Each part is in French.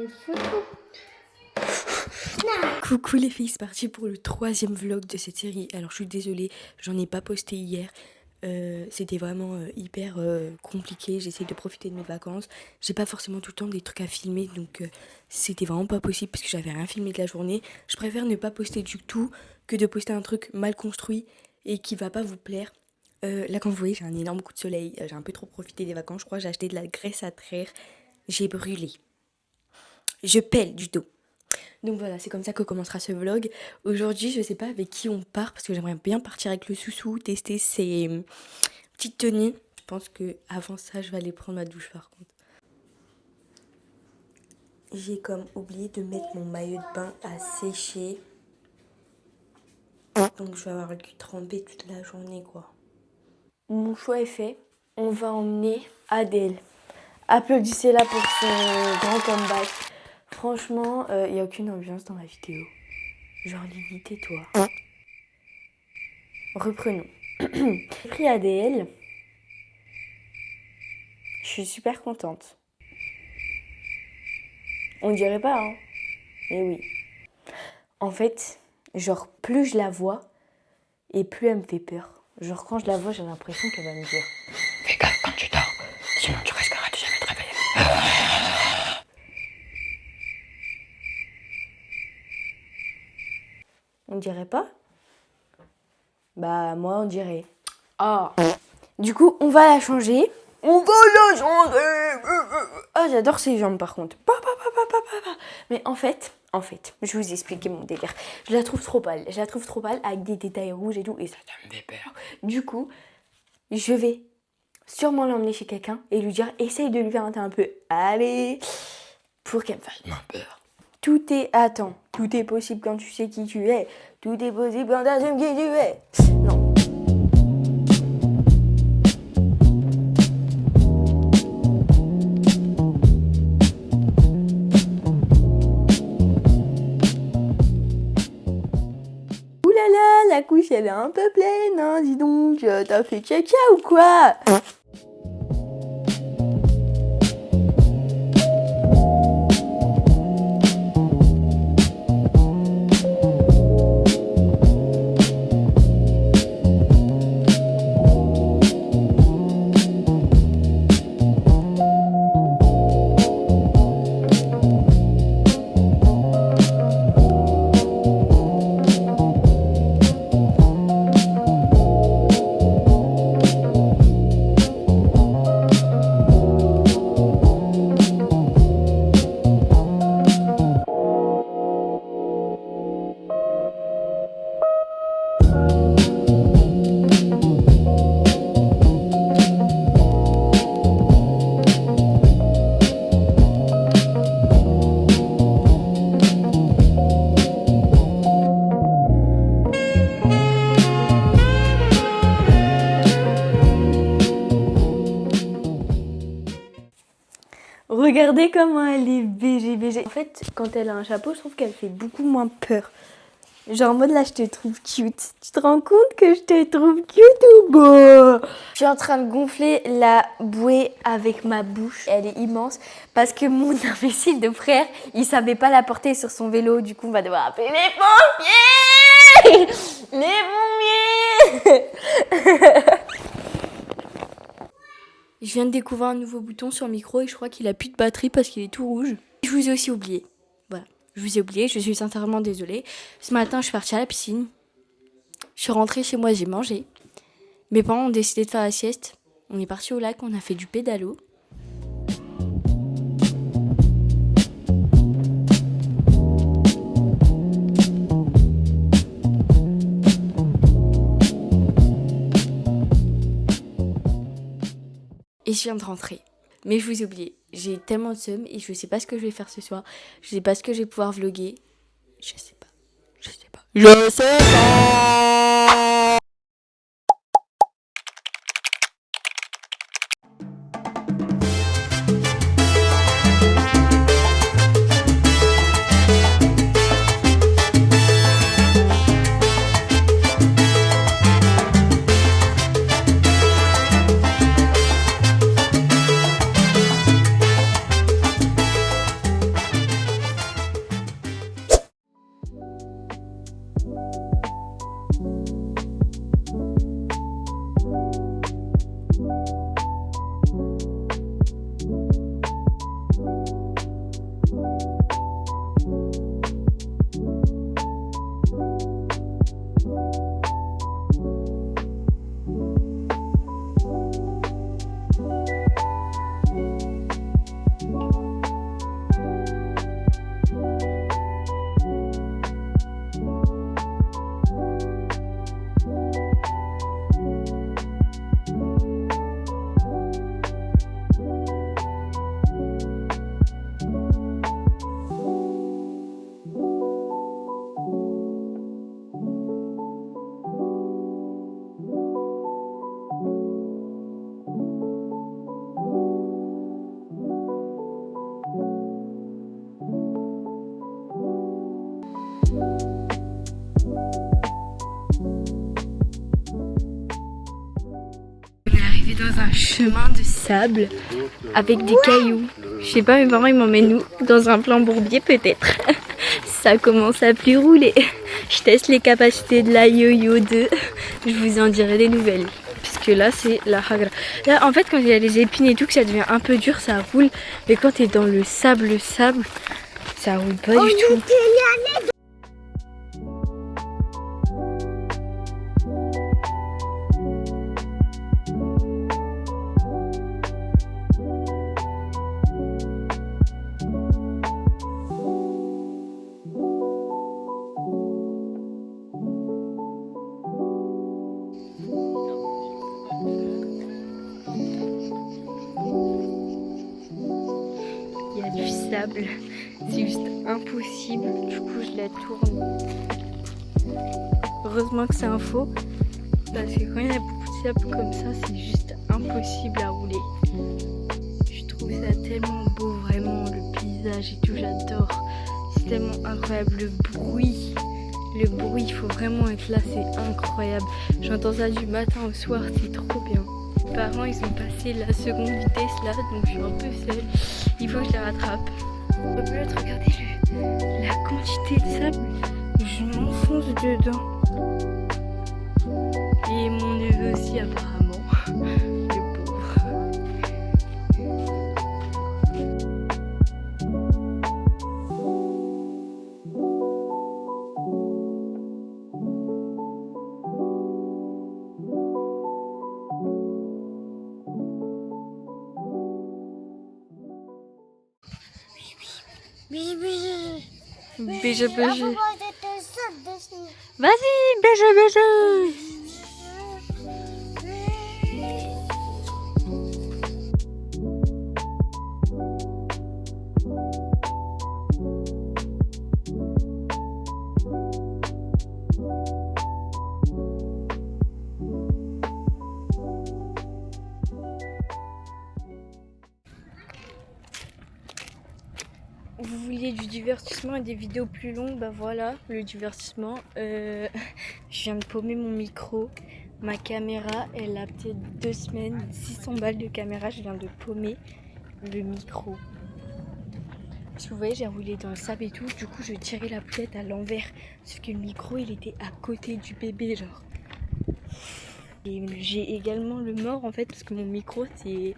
une photo. Coucou les filles, c'est parti pour le 3e vlog de cette série. Alors je suis désolée, j'en ai pas posté hier. C'était vraiment hyper compliqué. J'essaie de profiter de mes vacances. J'ai pas forcément tout le temps des trucs à filmer, donc c'était vraiment pas possible parce que j'avais rien filmé de la journée. Je préfère ne pas poster du tout que de poster un truc mal construit et qui va pas vous plaire. Là, comme vous voyez, j'ai un énorme coup de soleil. J'ai un peu trop profité des vacances. Je crois que j'ai acheté de la graisse à traire. J'ai brûlé. Je pèle du dos. Donc voilà, c'est comme ça que commencera ce vlog. Aujourd'hui, je sais pas avec qui on part parce que j'aimerais bien partir avec le Soussou, tester ses petites tenues. Je pense que avant ça, je vais aller prendre ma douche par contre. J'ai comme oublié de mettre mon maillot de bain à sécher. Donc je vais avoir le cul trempé toute la journée quoi. Mon choix est fait. On va emmener Adèle. Applaudissez-la pour son grand comeback. Franchement, il n'y a aucune ambiance dans ma vidéo. Genre, Lily, tais-toi. Reprenons. J'ai pris ADL. Je suis super contente. On dirait pas, hein. Mais oui. En fait, genre, plus je la vois, et plus elle me fait peur. Genre, quand je la vois, j'ai l'impression qu'elle va me dire fais gaffe quand tu dors, sinon tu risqueras de jamais te réveiller. On dirait pas? Bah, moi, on dirait. Ah. Du coup, on va la changer. On va la changer. Ah, j'adore ses jambes, par contre. Mais en fait, je vais vous expliquer mon délire. Je la trouve trop pâle. Je la trouve trop pâle avec des détails rouges et tout. Et ça me fait peur. Du coup, je vais sûrement l'emmener chez quelqu'un et lui dire essaye de lui faire un peu. Allez. Pour qu'elle me fasse moins peur. Tout est... Attends. Tout est possible quand tu sais qui tu es. Tout est possible quand tu assumes qui tu es. Non. Ouh là là, la couche elle est un peu pleine, hein, dis donc. T'as fait caca ou quoi? Regardez comment elle est BG. En fait, quand elle a un chapeau, je trouve qu'elle fait beaucoup moins peur. Genre en mode là, je te trouve cute. Tu te rends compte que je te trouve cute ou beau? Je suis en train de gonfler la bouée avec ma bouche. Elle est immense parce que mon imbécile de frère, il savait pas la porter sur son vélo. Du coup, on va devoir appeler les pompiers. Les pompiers. Je viens de découvrir un nouveau bouton sur le micro et je crois qu'il a plus de batterie parce qu'il est tout rouge. Je vous ai aussi oublié. Voilà, je vous ai oublié, je suis sincèrement désolée. Ce matin, je suis partie à la piscine. Je suis rentrée chez moi, j'ai mangé. Mes parents ont décidé de faire la sieste. On est parti au lac, on a fait du pédalo. Et je viens de rentrer. Mais je vous ai oublié. J'ai tellement de seum et je sais pas ce que je vais faire ce soir. Je sais pas ce que je vais pouvoir vlogger. Je sais pas. Je sais pas. vais dans un chemin de sable avec des cailloux. Je sais pas, mes parents ils m'emmènent où? Dans un plan bourbier peut-être. Ça commence à plus rouler. Je teste les capacités de la Yo-Yo 2. Je vous en dirai des nouvelles. Puisque là c'est la hagra. Là en fait quand il y a les épines et tout que ça devient un peu dur ça roule. Mais quand t'es dans le sable, ça roule pas du tout. Du sable, c'est juste impossible, du coup je la tourne. Heureusement que c'est un faux, parce que quand il y a beaucoup de sable comme ça, c'est juste impossible à rouler. Je trouve ça tellement beau, vraiment, le paysage et tout, j'adore. C'est tellement incroyable, le bruit, il faut vraiment être là, c'est incroyable. J'entends ça du matin au soir, c'est trop bien. Mes parents ils ont passé la seconde vitesse là, donc je suis un peu seule. Il faut que je les rattrape. Regardez la quantité de sable, je m'enfonce dedans. Et mon neveu aussi apparemment, le pauvre. Beijo, beijo. Vas-y, beijo, beijo. Vous vouliez du divertissement et des vidéos plus longues, bah voilà, le divertissement. Je viens de paumer mon micro. Ma caméra, elle a peut-être 2 semaines, 600 balles de caméra, je viens de paumer le micro. Parce que vous voyez, j'ai roulé dans le sable et tout, du coup je tirais la poussette à l'envers. Sauf que le micro, il était à côté du bébé, genre. Et j'ai également le mort en fait, parce que mon micro, c'est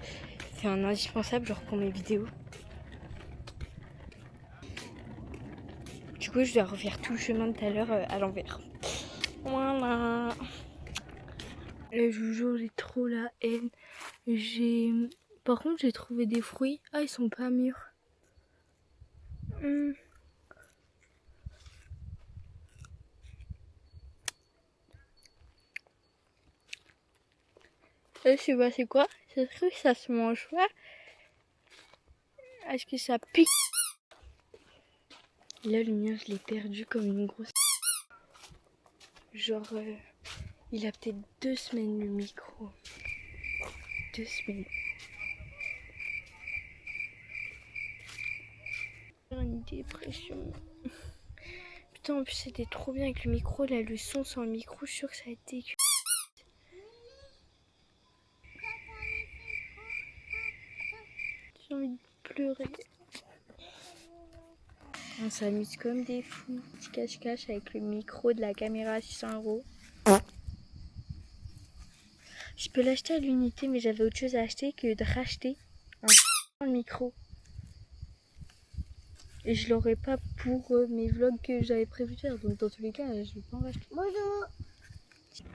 un indispensable, genre pour mes vidéos. Du coup, je dois refaire tout le chemin de tout à l'heure à l'envers. Voilà. Je vous jure, j'ai trop la haine. Par contre, j'ai trouvé des fruits. Ah, ils sont pas mûrs. Je sais pas c'est quoi. C'est sûr que ça se mange pas. Est-ce que ça pique? Là, le mien, je l'ai perdu comme une grosse... Genre, il a peut-être 2 semaines le micro. 2 semaines. Une dépression. Putain, en plus, c'était trop bien avec le micro. Là, le son sans le micro, je suis sûre que ça a été dégueu. J'ai envie de pleurer. On s'amuse comme des fous. Petit cache-cache avec le micro de la caméra à 600 €. Je peux l'acheter à l'unité, mais j'avais autre chose à acheter que de racheter un micro. Et je l'aurais pas pour mes vlogs que j'avais prévu de faire. Donc dans tous les cas, je vais pas en racheter. Bonjour.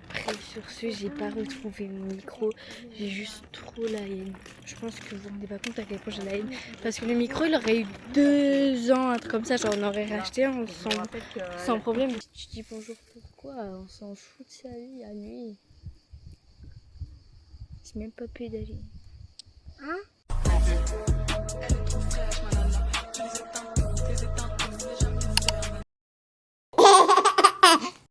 Après sur ce, j'ai pas retrouvé mon micro. J'ai juste trop la haine. Je pense que vous vous rendez pas compte à quel point j'ai la haine. Parce que le micro, il aurait eu 2 ans, un truc comme ça. Genre on aurait racheté un sans problème. Je dis bonjour pourquoi? On s'en fout de sa vie à lui. C'est même pas pédalé. Hein?